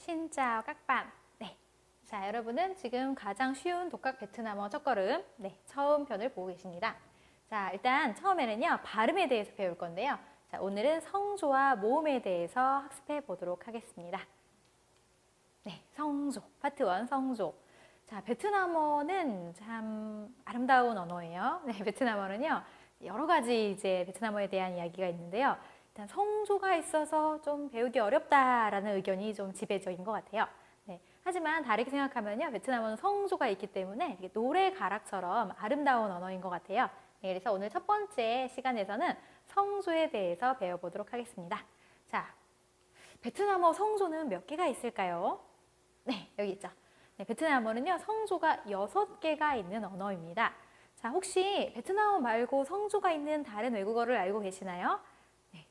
신짜오 깍밤. 네. 자, 여러분은 지금 가장 쉬운 독학 베트남어 첫걸음, 네, 처음 편을 보고 계십니다. 자, 일단 처음에는요, 발음에 대해서 배울 건데요. 자, 오늘은 성조와 모음에 대해서 학습해 보도록 하겠습니다. 네, 성조, 파트 1 성조. 자, 베트남어는 참 아름다운 언어예요. 네, 베트남어는요, 여러 가지 이제 베트남어에 대한 이야기가 있는데요. 일단 성조가 있어서 좀 배우기 어렵다라는 의견이 좀 지배적인 것 같아요. 네, 하지만 다르게 생각하면요, 베트남어는 성조가 있기 때문에 노래 가락처럼 아름다운 언어인 것 같아요. 네, 그래서 오늘 첫 번째 시간에서는 성조에 대해서 배워보도록 하겠습니다. 자, 베트남어 성조는 몇 개가 있을까요? 네, 여기 있죠. 네, 베트남어는요, 성조가 6개가 있는 언어입니다. 자, 혹시 베트남어 말고 성조가 있는 다른 외국어를 알고 계시나요? 네.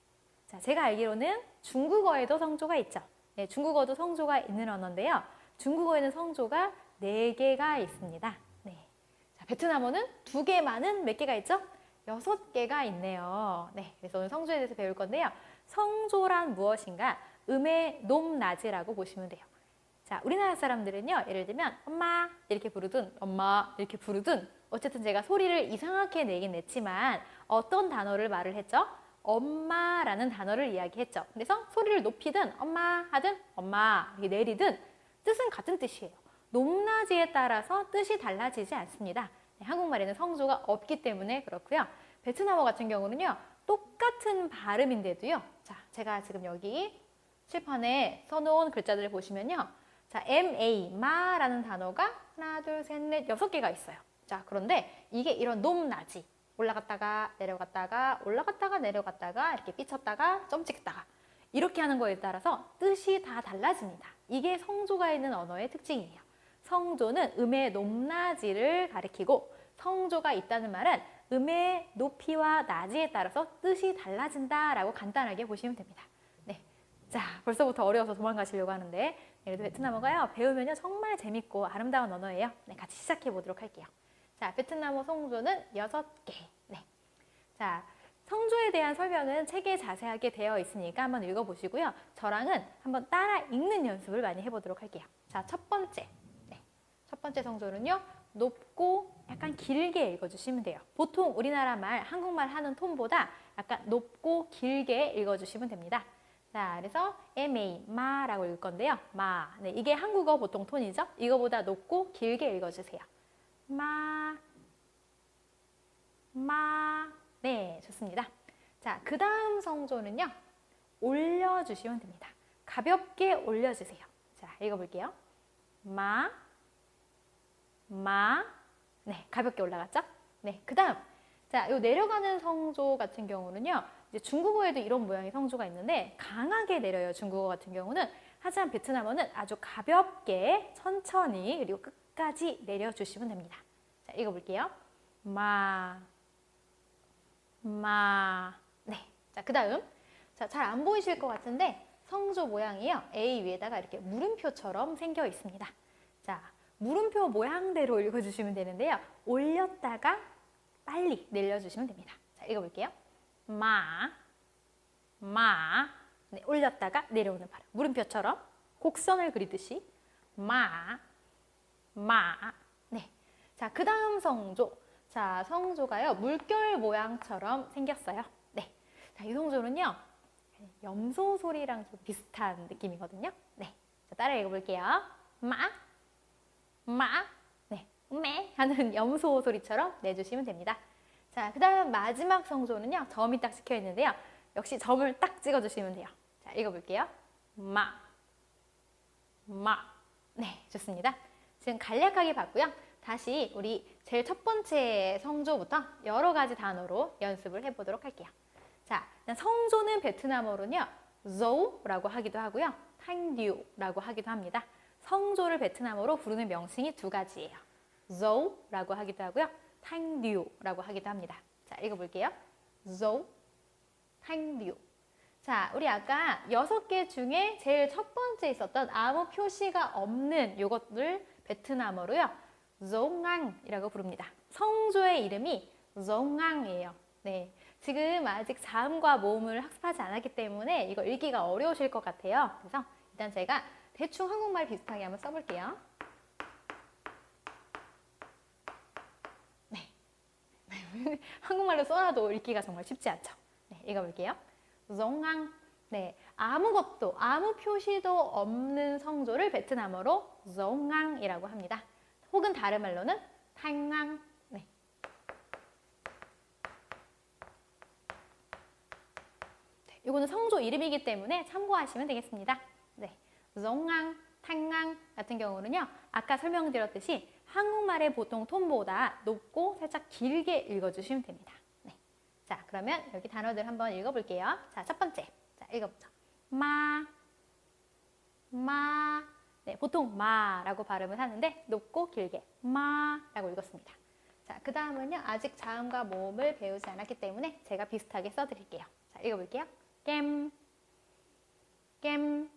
자, 제가 알기로는 중국어에도 성조가 있죠. 네, 중국어도 성조가 있는 언어인데요. 중국어에는 성조가 4개가 있습니다. 네. 자, 베트남어는 2개만은 몇 개가 있죠? 6개가 있네요. 네, 그래서 오늘 성조에 대해서 배울 건데요. 성조란 무엇인가? 음의 높낮이라고 보시면 돼요. 자, 우리나라 사람들은요, 예를 들면 엄마 이렇게 부르든 엄마 이렇게 부르든 어쨌든 제가 소리를 이상하게 내긴 냈지만 어떤 단어를 말을 했죠? 엄마라는 단어를 이야기했죠. 그래서 소리를 높이든 엄마 하든 엄마 이렇게 내리든 뜻은 같은 뜻이에요. 높낮이에 따라서 뜻이 달라지지 않습니다. 네, 한국말에는 성조가 없기 때문에 그렇고요. 베트남어 같은 경우는요, 똑같은 발음인데도요. 자, 제가 지금 여기 칠판에 써놓은 글자들을 보시면요. 자, MA, 마라는 단어가 하나, 둘, 셋, 넷, 6개가 있어요. 자, 그런데 이게 이런 높낮이, 올라갔다가 내려갔다가 올라갔다가 내려갔다가 이렇게 삐쳤다가 점 찍다가 이렇게 하는 거에 따라서 뜻이 다 달라집니다. 이게 성조가 있는 언어의 특징이에요. 성조는 음의 높낮이를 가리키고 성조가 있다는 말은 음의 높이와 낮이에 따라서 뜻이 달라진다라고 간단하게 보시면 됩니다. 네. 자, 벌써부터 어려워서 도망가시려고 하는데, 그래도 베트남어가요, 배우면요 정말 재밌고 아름다운 언어예요. 네, 같이 시작해 보도록 할게요. 자, 베트남어 성조는 6개. 네. 자, 성조에 대한 설명은 책에 자세하게 되어 있으니까 한번 읽어보시고요. 저랑은 한번 따라 읽는 연습을 많이 해보도록 할게요. 자, 첫 번째. 네. 첫 번째 성조는요, 높고 약간 길게 읽어주시면 돼요. 보통 우리나라 말, 한국말 하는 톤보다 약간 높고 길게 읽어주시면 됩니다. 자, 그래서 MA, 마라고 읽을 건데요. 마. 네, 이게 한국어 보통 톤이죠? 이거보다 높고 길게 읽어주세요. 마, 마. 네, 좋습니다. 자, 그 다음 성조는요, 올려주시면 됩니다. 가볍게 올려주세요. 자, 읽어볼게요. 마, 마. 네, 가볍게 올라갔죠? 네, 그 다음. 자, 요 내려가는 성조 같은 경우는요, 이제 중국어에도 이런 모양의 성조가 있는데 강하게 내려요, 중국어 같은 경우는. 하지만 베트남어는 아주 가볍게 천천히 그리고 끝까지 내려주시면 됩니다. 자, 읽어볼게요. 마, 마. 네. 자, 그 다음. 자, 잘 안 보이실 것 같은데 성조 모양이요, A 위에다가 이렇게 물음표처럼 생겨 있습니다. 자, 물음표 모양대로 읽어주시면 되는데요. 올렸다가 빨리 내려주시면 됩니다. 자, 읽어볼게요. 마, 마. 네, 올렸다가 내려오는 발음. 물음표처럼 곡선을 그리듯이 마, 마. 네. 자, 그 다음 성조. 자, 성조가요, 물결 모양처럼 생겼어요. 네. 자, 이 성조는요, 염소 소리랑 좀 비슷한 느낌이거든요. 네. 자, 따라 읽어볼게요. 마, 마. 네. 매 하는 염소 소리처럼 내주시면 됩니다. 자, 그 다음 마지막 성조는요, 점이 딱 찍혀 있는데요. 역시 점을 딱 찍어주시면 돼요. 자, 읽어볼게요. 마, 마. 네, 좋습니다. 지금 간략하게 봤고요. 다시 우리 제일 첫 번째 성조부터 여러 가지 단어로 연습을 해보도록 할게요. 자, 성조는 베트남어로는요, zo라고 하기도 하고요, thanh 라고 하기도 합니다. 성조를 베트남어로 부르는 명칭이 2가지예요. zo라고 하기도 하고요, thanh 라고 하기도 합니다. 자, 읽어볼게요. zo, thanh. 자, 우리 아까 6개 중에 제일 첫 번째 있었던 아무 표시가 없는 요것들 베트남어로요, zongang 이라고 부릅니다. 성조의 이름이 zongang 이에요. 네, 지금 아직 자음과 모음을 학습하지 않았기 때문에 이거 읽기가 어려우실 것 같아요. 그래서 일단 제가 대충 한국말 비슷하게 한번 써볼게요. 네. 한국말로 써놔도 읽기가 정말 쉽지 않죠. 네, 읽어볼게요. 정앙. 네, 아무것도, 아무 표시도 없는 성조를 베트남어로 정앙이라고 합니다. 혹은 다른 말로는 탕앙. 네. 이거는 성조 이름이기 때문에 참고하시면 되겠습니다. 네, 정앙, 탕앙 같은 경우는요, 아까 설명드렸듯이 한국말의 보통 톤보다 높고 살짝 길게 읽어주시면 됩니다. 네. 자, 그러면 여기 단어들 한번 읽어볼게요. 자, 첫 번째. 자, 읽어보죠. 마, 마. 네, 보통 마라고 발음을 하는데 높고 길게 마라고 읽었습니다. 자, 그 다음은요, 아직 자음과 모음을 배우지 않았기 때문에 제가 비슷하게 써드릴게요. 자, 읽어볼게요. 겜, 겜,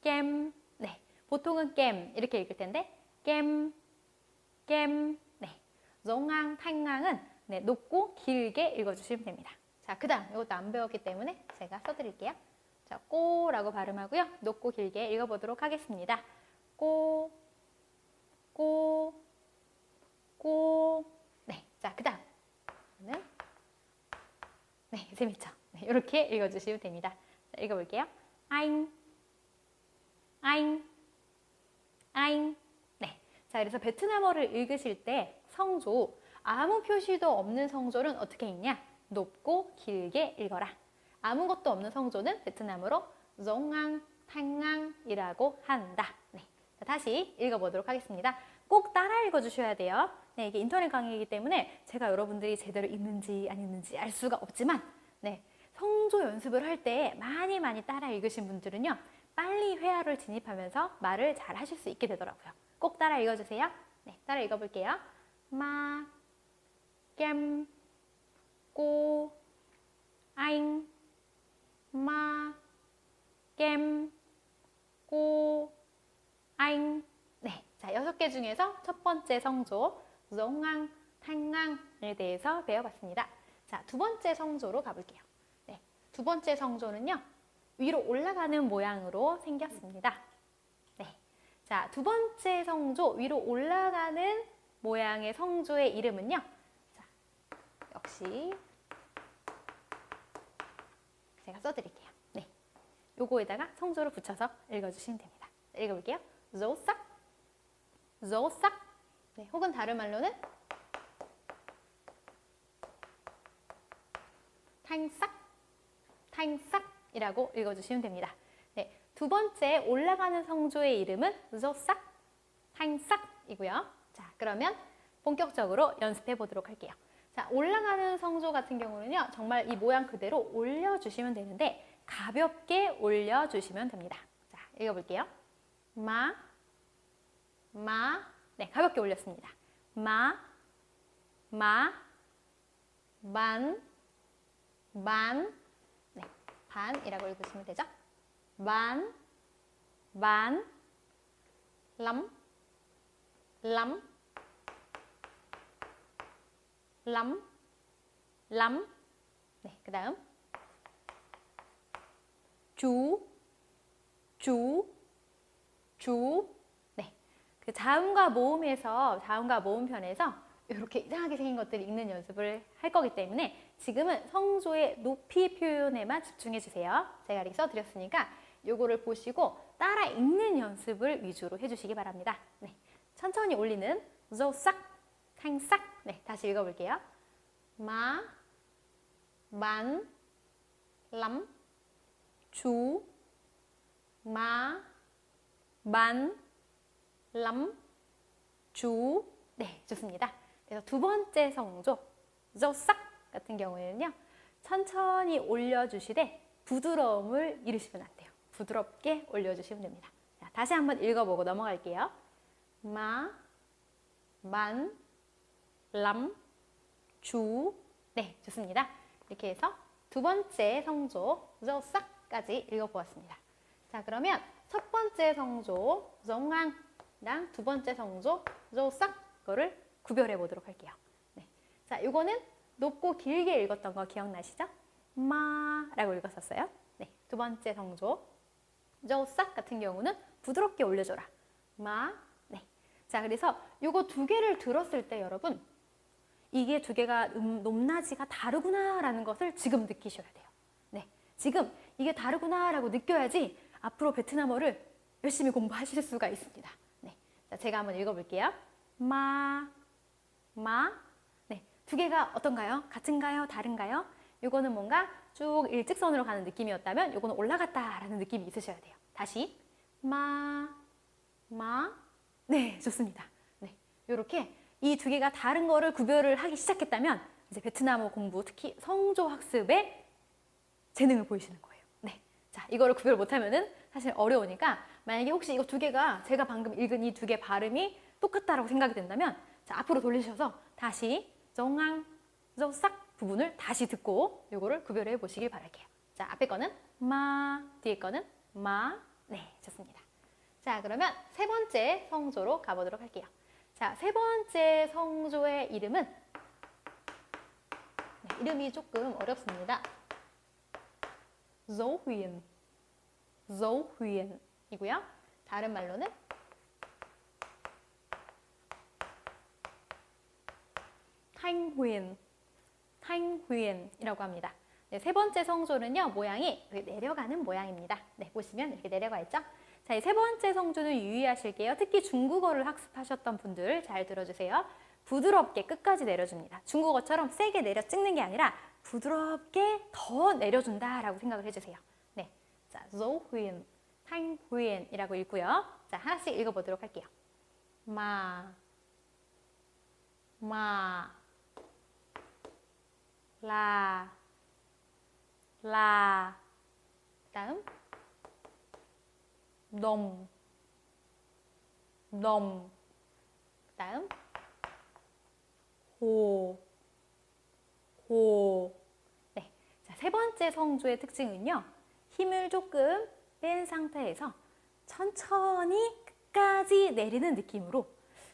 겜. 네, 보통은 겜 이렇게 읽을 텐데 겜, 겜. 네, 정앙, 탕앙은 네, 높고 길게 읽어주시면 됩니다. 자, 그 다음 이것도 안 배웠기 때문에 제가 써드릴게요. 자, 꼬라고 발음하고요. 높고 길게 읽어보도록 하겠습니다. 꼬, 꼬, 꼬. 네, 자, 그 다음은 네, 재밌죠? 네, 이렇게 읽어주시면 됩니다. 자, 읽어볼게요. 아잉, 아잉, 아잉. 네, 자, 그래서 베트남어를 읽으실 때 성조, 아무 표시도 없는 성조는 어떻게 읽냐? 높고 길게 읽어라. 아무것도 없는 성조는 베트남어로 정앙, 탕앙이라고 한다. 네, 자, 다시 읽어보도록 하겠습니다. 꼭 따라 읽어주셔야 돼요. 네, 이게 인터넷 강의이기 때문에 제가 여러분들이 제대로 읽는지 안 읽는지 알 수가 없지만 네, 성조 연습을 할 때 많이 따라 읽으신 분들은요, 빨리 회화를 진입하면서 말을 잘 하실 수 있게 되더라고요. 꼭 따라 읽어주세요. 네, 따라 읽어볼게요. 마, 겜, 꼬, 아잉, 마, 겜, 꼬, 아잉. 네, 자, 6개 중에서 첫 번째 성조 정앙, 탕앙에 대해서 배워봤습니다. 자, 두 번째 성조로 가볼게요. 네, 두 번째 성조는요, 위로 올라가는 모양으로 생겼습니다. 네, 자, 두 번째 성조, 위로 올라가는 모양의 성조의 이름은요, 자, 역시 제가 써드릴게요. 네, 요거에다가 성조를 붙여서 읽어주시면 됩니다. 읽어볼게요. 조싹, 조싹. 네, 혹은 다른 말로는 탕싹, 탕싹이라고 읽어주시면 됩니다. 네, 두 번째 올라가는 성조의 이름은 조싹, 탕싹이고요. 자, 그러면 본격적으로 연습해 보도록 할게요. 자, 올라가는 성조 같은 경우는요, 정말 이 모양 그대로 올려주시면 되는데 가볍게 올려주시면 됩니다. 자, 읽어볼게요. 마, 마. 네, 가볍게 올렸습니다. 마, 마, 만, 만. 네, 반이라고 읽으시면 되죠. 만, 반, 람, 람, 람, 람. 네, 그 다음 주, 주, 주. 네, 그 자음과 모음에서 자음과 모음 편에서 이렇게 이상하게 생긴 것들을 읽는 연습을 할 거기 때문에 지금은 성조의 높이 표현에만 집중해 주세요. 제가 이렇게 써드렸으니까 요거를 보시고 따라 읽는 연습을 위주로 해주시기 바랍니다. 네, 천천히 올리는 조싹, 탕싹. 네, 다시 읽어볼게요. 마, 만, 람, 주, 마, 만, 람, 주. 네, 좋습니다. 그래서 두 번째 성조, 조싹 같은 경우에는요, 천천히 올려주시되 부드러움을 잃으시면 안 돼요. 부드럽게 올려주시면 됩니다. 자, 다시 한번 읽어보고 넘어갈게요. 마, 만, 람, 주. 네, 좋습니다. 이렇게 해서 두 번째 성조, 조싹까지 읽어보았습니다. 자, 그러면 첫 번째 성조, 정앙이랑 두 번째 성조, 조싹 거를 구별해 보도록 할게요. 네. 자, 요거는 높고 길게 읽었던 거 기억나시죠? 마라고 읽었었어요. 네, 두 번째 성조. 저싹 같은 경우는 부드럽게 올려줘라. 마. 네. 자, 그래서 요거 두 개를 들었을 때 여러분, 이게 두 개가 높낮이가 다르구나라는 것을 지금 느끼셔야 돼요. 네. 지금 이게 다르구나라고 느껴야지 앞으로 베트남어를 열심히 공부하실 수가 있습니다. 네. 자, 제가 한번 읽어볼게요. 마, 마. 네. 두 개가 어떤가요? 같은가요? 다른가요? 요거는 뭔가 쭉 일직선으로 가는 느낌이었다면 요거는 올라갔다라는 느낌이 있으셔야 돼요. 다시. 마, 마. 네, 좋습니다. 네. 요렇게 이 두 개가 다른 거를 구별을 하기 시작했다면 이제 베트남어 공부, 특히 성조 학습에 재능을 보이시는 거예요. 네. 자, 이거를 구별 못하면은 사실 어려우니까 만약에 혹시 이거 두 개가 제가 방금 읽은 이 두 개 발음이 똑같다라고 생각이 된다면 자, 앞으로 돌리셔서 다시 정앙, 저싹 부분을 다시 듣고 요거를 구별해 보시길 바랄게요. 자, 앞에 거는 마, 뒤에 거는 마. 네, 좋습니다. 자, 그러면 세 번째 성조로 가보도록 할게요. 자, 세 번째 성조의 이름은 네, 이름이 조금 어렵습니다. Dấu Huyền, Dấu Huyền 이고요. 다른 말로는 Thanh Huyền, Thanh Huyền 이라고 합니다. 네, 세 번째 성조는요, 모양이 내려가는 모양입니다. 네, 보시면 이렇게 내려가 있죠? 자, 이 세 번째 성조는 유의하실게요. 특히 중국어를 학습하셨던 분들 잘 들어주세요. 부드럽게 끝까지 내려줍니다. 중국어처럼 세게 내려 찍는 게 아니라 부드럽게 더 내려준다라고 생각을 해주세요. 네, 자, Dấu Huyền, Thanh Huyền 이라고 읽고요. 자, 하나씩 읽어보도록 할게요. 마, 마, 라, 라. 다음 놈, 놈. 다음 호, 호. 네, 자, 세 번째 성조의 특징은요, 힘을 조금 뺀 상태에서 천천히 끝까지 내리는 느낌으로,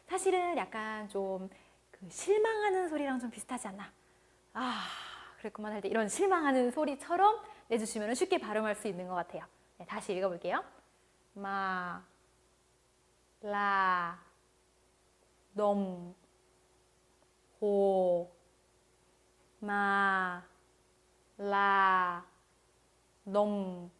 사실은 약간 좀 그 실망하는 소리랑 좀 비슷하지 않나? 아, 그랬구만 할 때 이런 실망하는 소리처럼 내주시면 쉽게 발음할 수 있는 것 같아요. 네, 다시 읽어볼게요. 마, 라, 놈, 호, 마, 라, 놈,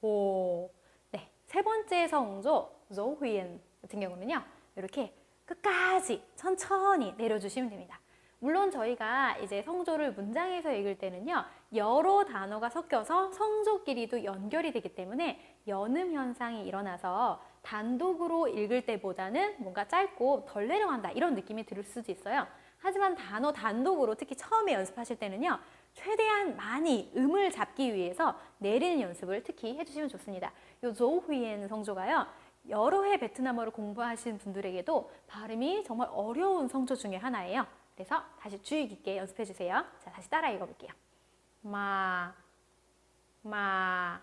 호. 네, 세 번째 성조 Dấu Huyền 같은 경우는요, 이렇게 끝까지 천천히 내려주시면 됩니다. 물론 저희가 이제 성조를 문장에서 읽을 때는요, 여러 단어가 섞여서 성조끼리도 연결이 되기 때문에 연음 현상이 일어나서 단독으로 읽을 때보다는 뭔가 짧고 덜 내려간다 이런 느낌이 들 수도 있어요. 하지만 단어 단독으로 특히 처음에 연습하실 때는요, 최대한 많이 음을 잡기 위해서 내리는 연습을 특히 해주시면 좋습니다. 요 Dấu Huyền 성조가요, 여러 해 베트남어를 공부하신 분들에게도 발음이 정말 어려운 성조 중에 하나예요. 그래서 다시 주의 깊게 연습해 주세요. 자, 다시 따라 읽어볼게요. 마, 마,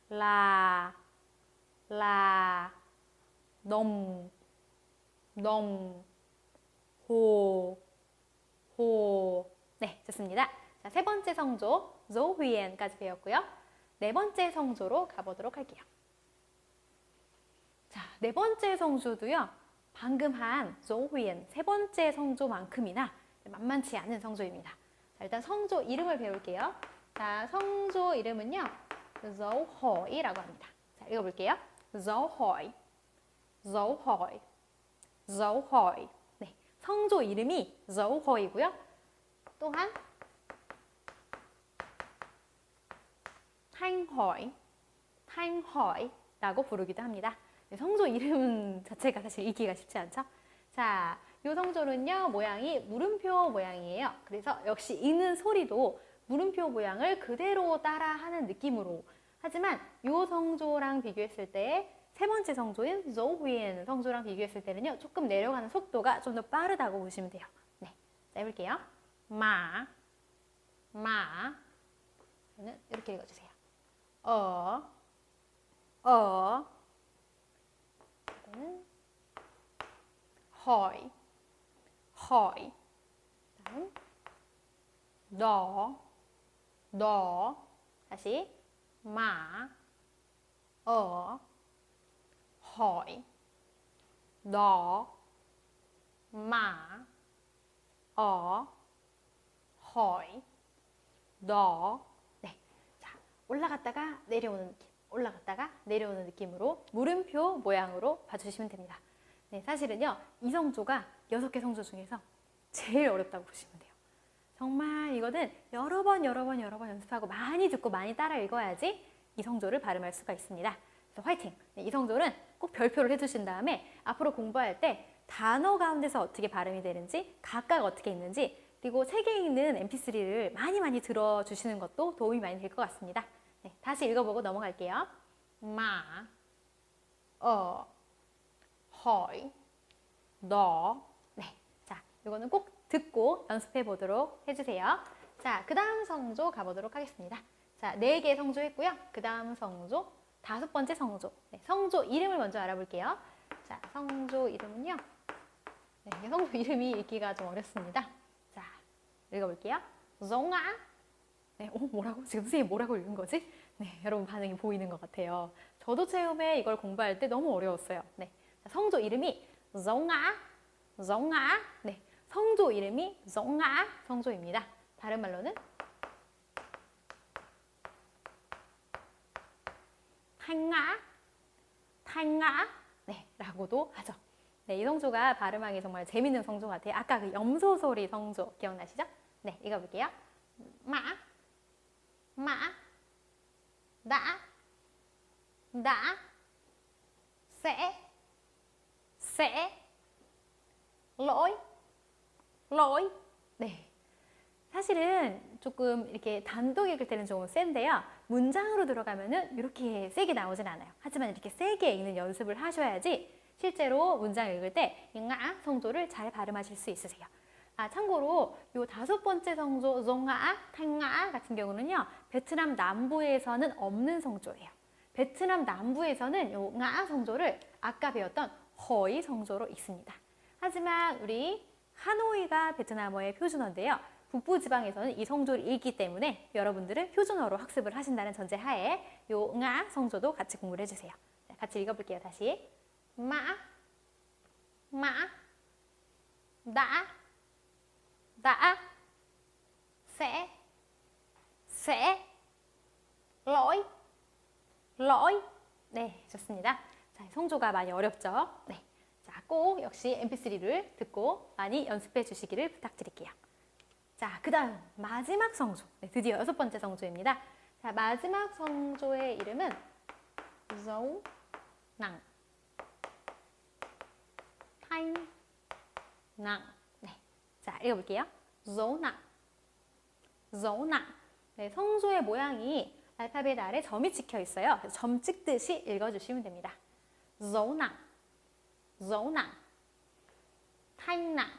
라, 라, 놈, 놈, 호, 호. 네, 좋습니다. 자, 세 번째 성조 Dấu Huyền 까지 배웠고요. 네 번째 성조로 가보도록 할게요. 자, 네 번째 성조도요, 방금 한 Dấu Huyền 세 번째 성조만큼이나 만만치 않은 성조입니다. 자, 일단 성조 이름을 배울게요. 자, 성조 이름은요, Dấu Hỏi 라고 합니다. 자, 읽어볼게요. Dấu Hỏi, Dấu Hỏi, Dấu Hỏi. 네, 성조 이름이 Dấu Ho이고요. 또한 Thanh Hỏi, Thanh Ho이라고 부르기도 합니다. 성조 이름 자체가 사실 읽기가 쉽지 않죠? 자, 이 성조는요, 모양이 물음표 모양이에요. 그래서 역시 읽는 소리도 물음표 모양을 그대로 따라하는 느낌으로. 하지만 이 성조랑 비교했을 때 세 번째 성조인 Dấu Huyền 성조랑 비교했을 때는요, 조금 내려가는 속도가 좀 더 빠르다고 보시면 돼요. 네, 자, 해볼게요. 마, 마. 이렇게 읽어주세요. 어, hỏi, hỏi. 다음 너, 다시 마, hỏi, 너, 마, hỏi, 너. 네. 자, 올라갔다가 내려오는 느낌, 올라갔다가 내려오는 느낌으로 물음표 모양으로 봐주시면 됩니다. 네, 사실은요, 이 성조가 6개 성조 중에서 제일 어렵다고 보시면 돼요. 정말 이거는 여러 번 연습하고 많이 듣고 많이 따라 읽어야지 이 성조를 발음할 수가 있습니다. 그래서 화이팅! 네, 이 성조는 꼭 별표를 해두신 다음에 앞으로 공부할 때 단어 가운데서 어떻게 발음이 되는지, 각각 어떻게 있는지, 그리고 책에 있는 mp3를 많이 들어주시는 것도 도움이 많이 될 것 같습니다. 네, 다시 읽어보고 넘어갈게요. 마, hỏi, 너. 네, 자, 이거는 꼭 듣고 연습해 보도록 해주세요. 자, 그 다음 성조 가보도록 하겠습니다. 자, 4개 성조 했고요. 그 다음 성조, 5번째 성조. 네, 성조 이름을 먼저 알아볼게요. 자, 성조 이름은요. 네, 성조 이름이 읽기가 좀 어렵습니다. 자, 읽어볼게요. 종아. 네, 뭐라고? 지금 선생님 뭐라고 읽은 거지? 네, 여러분 반응이 보이는 것 같아요. 저도 처음에 이걸 공부할 때 너무 어려웠어요. 네, 자, 성조 이름이 종아, 종아. 네, 성조 이름이 종아 성조입니다. 다른 말로는 thanh ngã, 네, 라고도 하죠. 네, 이 성조가 발음하기 정말 재밌는 성조 같아요. 아까 그 염소 소리 성조 기억나시죠? 네, 읽어볼게요. 마, đã, sẽ, lỗi. 네. 사실은 조금 이렇게 단독 읽을 때는 조금 센데요. 문장으로 들어가면은 이렇게 세게 나오진 않아요. 하지만 이렇게 세게 읽는 연습을 하셔야지 실제로 문장 읽을 때 잉아 성조를 잘 발음하실 수 있으세요. 아, 참고로 이 5번째 성조 종아, 탱아 같은 경우는요. 베트남 남부에서는 없는 성조예요. 베트남 남부에서는 이 아 성조를 아까 배웠던 허이 성조로 읽습니다. 하지만 우리 하노이가 베트남어의 표준어인데요. 북부지방에서는 이 성조를 읽기 때문에 여러분들은 표준어로 학습을 하신다는 전제하에 요 nga 성조도 같이 공부를 해주세요. 자, 같이 읽어볼게요. 다시 마, đã, sẽ, lỗi. 네, 좋습니다. 자, 성조가 많이 어렵죠? 네. 자, 꼭 역시 mp3를 듣고 많이 연습해 주시기를 부탁드릴게요. 자, 그 다음 마지막 성조. 네, 드디어 6번째 성조입니다. 자, 마지막 성조의 이름은 dấu nặng, thanh nặng. 네, 자, 읽어볼게요. dấu nặng, dấu nặng. 네, 성조의 모양이 알파벳 아래 점이 찍혀 있어요. 그래서 점 찍듯이 읽어주시면 됩니다. dấu nặng, dấu nặng, thanh nặng,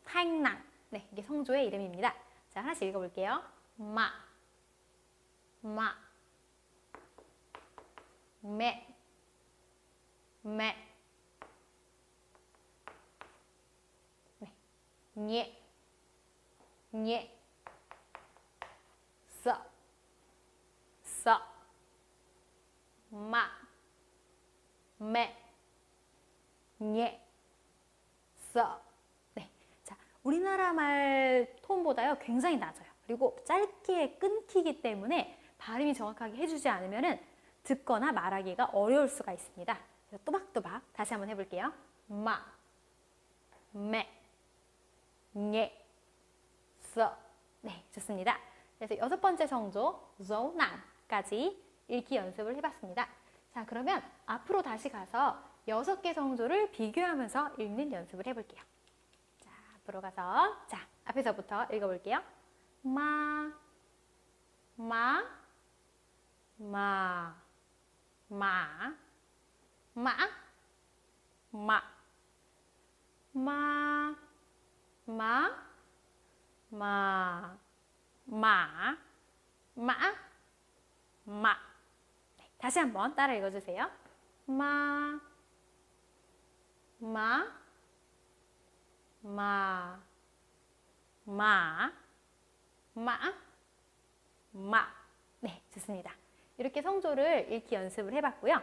thanh nặng. 네, 이게 성조의 이름입니다. 자, 하나씩 읽어볼게요. 마, mẹ, 네, nhẹ, sợ, mạ, mẹ, nhẹ, sợ. 네, 자, 우리나라 말 톤보다요 굉장히 낮아요. 그리고 짧게 끊기기 때문에 발음이 정확하게 해주지 않으면은 듣거나 말하기가 어려울 수가 있습니다. 그래서 또박또박 다시 한번 해볼게요. 마, mẹ, nhẹ, sợ. 네, 좋습니다. 그래서 6번째 성조 dấu nặng 까지 읽기 연습을 해봤습니다. 자, 그러면 앞으로 다시 가서 6개 성조를 비교하면서 읽는 연습을 해볼게요. 자, 앞으로 가서 자, 앞에서부터 읽어볼게요. 마, 마, 마, 마, 마, 마, 마, 마, 마, 마, 마, 마. 네, 다시 한번 따라 읽어주세요. 마, 마, 마, 마, 마, 마. 네, 좋습니다. 이렇게 성조를 읽기 연습을 해봤고요.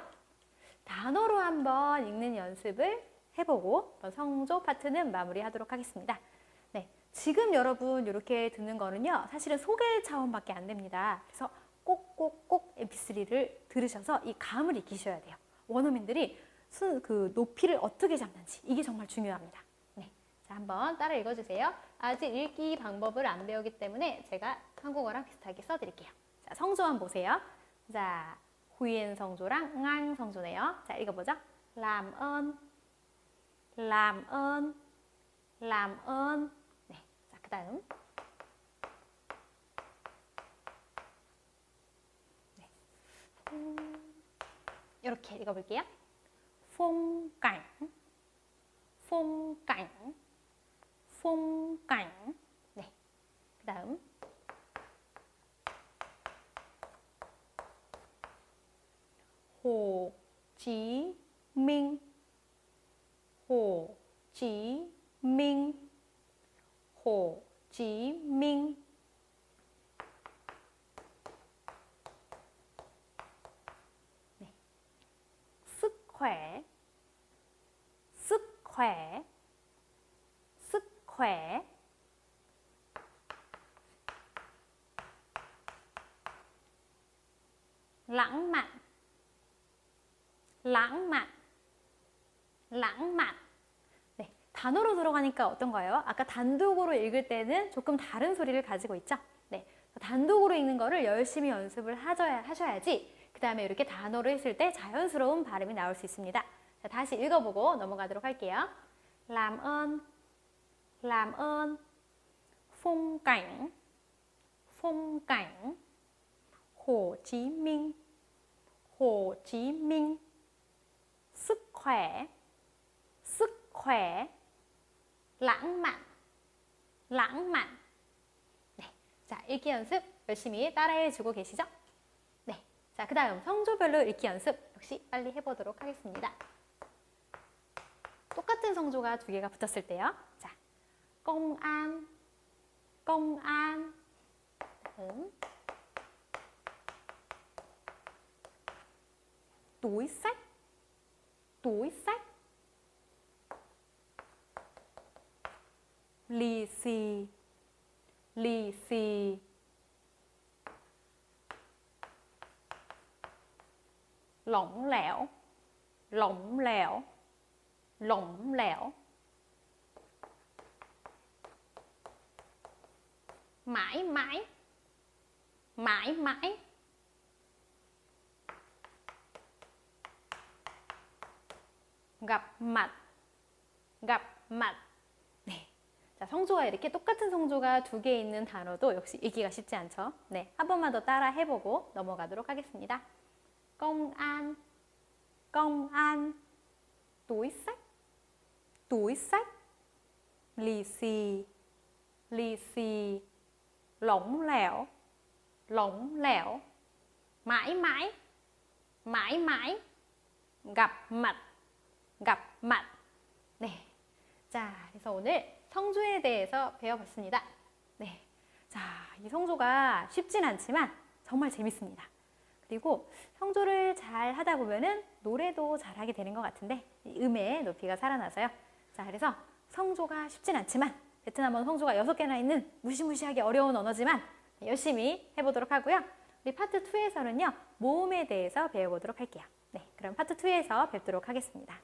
단어로 한번 읽는 연습을 해보고 성조 파트는 마무리하도록 하겠습니다. 네, 지금 여러분 이렇게 듣는 거는요, 사실은 소개 차원밖에 안 됩니다. 그래서 꼭꼭꼭 MP3를 들으셔서 이 감을 익히셔야 돼요. 원어민들이 그 높이를 어떻게 잡는지 이게 정말 중요합니다. 네, 자, 한번 따라 읽어주세요. 아직 읽기 방법을 안 배우기 때문에 제가 한국어랑 비슷하게 써드릴게요. 자, 성조 한번 보세요. 자, 후엔 성조랑 ngang 성조네요. 자, 읽어보죠. làm ơn, làm ơn, làm ơn. 네, 자, 그 다음. 네. 이렇게 읽어볼게요. phong cảnh, phong cảnh, phong cảnh. 네, 그 다음. Hồ Chí Minh, Hồ Chí Minh, Hồ Chí Minh. 네. Sức khỏe, sức khỏe, sức khỏe. Lãng mạn, lãng mạn, lãng mạn. 네, 단어로 들어가니까 어떤가요? 아까 단독으로 읽을 때는 조금 다른 소리를 가지고 있죠? 네, 단독으로 읽는 거를 열심히 연습을 하셔야지 그 다음에 이렇게 단어로 했을 때 자연스러운 발음이 나올 수 있습니다. 자, 다시 읽어보고 넘어가도록 할게요. Làm ơn, làm ơn, phong cảnh, phong cảnh, Hồ Chí Minh, Hồ Chí Minh. sức khỏe, sức khỏe, lãng mạn, lãng mạn. 네, 자, 읽기 연습 열심히 따라해주고 계시죠? 네, 자, 그 다음 성조별로 읽기 연습 역시 빨리 해보도록 하겠습니다. 똑같은 성조가 두 개가 붙었을 때요. 자, công an, công an. 다음, túi xách, túi xách. Lì xì, lì xì. Lỏng lẻo, lỏng lẻo, lỏng lẻo. Mãi mãi, mãi mãi. gặp mặt, gặp mặt. 네. 자, 성조가 이렇게 똑같은 성조가 두 개 있는 단어도 역시 읽기가 쉽지 않죠? 네. 한 번만 더 따라 해보고 넘어가도록 하겠습니다. công an, công an. túi xách, túi xách. lì xì, lì xì. lỏng lẻo, lỏng lẻo. mãi mãi, mãi mãi. gặp mặt, gặp mặt. 네, 자, 그래서 오늘 성조에 대해서 배워봤습니다. 네, 자, 이 성조가 쉽진 않지만 정말 재밌습니다. 그리고 성조를 잘 하다 보면은 노래도 잘하게 되는 것 같은데 음의 높이가 살아나서요. 자, 그래서 성조가 쉽진 않지만 베트남어 성조가 6개나 있는 무시무시하게 어려운 언어지만 열심히 해보도록 하고요. 우리 파트 2에서는요, 모음에 대해서 배워보도록 할게요. 네, 그럼 파트 2에서 뵙도록 하겠습니다.